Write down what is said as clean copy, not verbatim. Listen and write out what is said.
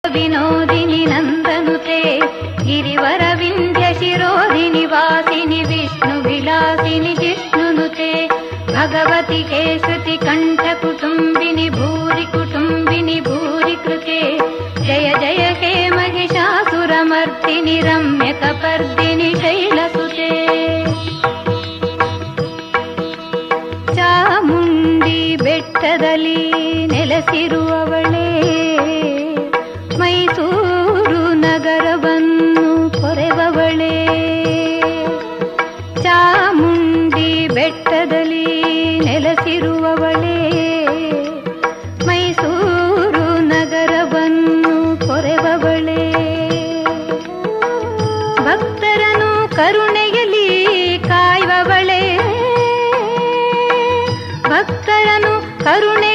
ವಿನೋದಿನಿ ನಂದನುತೆ ಗಿರಿವರ ವಿಂಧ್ಯ ಶಿರೋಧಿನಿ ವಾಸಿನಿ ವಿಷ್ಣು ವಿಲಾಸಿನಿ ಜಿಷ್ಣುನುತೆ ಭಗವತಿ ಕೇಶತಿ ಕಂಠ ಕುಟುಂಬಿನಿ ಭೂರಿ ಕುಟುಂಬಿನಿ ಭೂರಿ ಕೃತೆ ಜಯ ಜಯ ಹೇ ಮಹಿಷಾಸುರಮರ್ದಿನಿ ರಮ್ಯ ಕಪರ್ದಿನಿ ಶೈಲಸುತೆ ಚಾಮುಂಡಿ ಬೆಟ್ಟದಲ್ಲಿ ನೆಲೆಸಿರುವವಳೇ ಮೈಸೂರು ನಗರವನ್ನು ಕೊರೆವವಳೇ ಚಾಮುಂಡಿ ಬೆಟ್ಟದಲ್ಲಿ ನೆಲೆಸಿರುವವಳೇ ಮೈಸೂರು ನಗರವನ್ನು ಕೊರೆವವಳೇ ಭಕ್ತರನ್ನು ಕರುಣೆಯಲ್ಲಿ ಕಾಯುವವಳೇ ಭಕ್ತರನ್ನು ಕರುಣೆ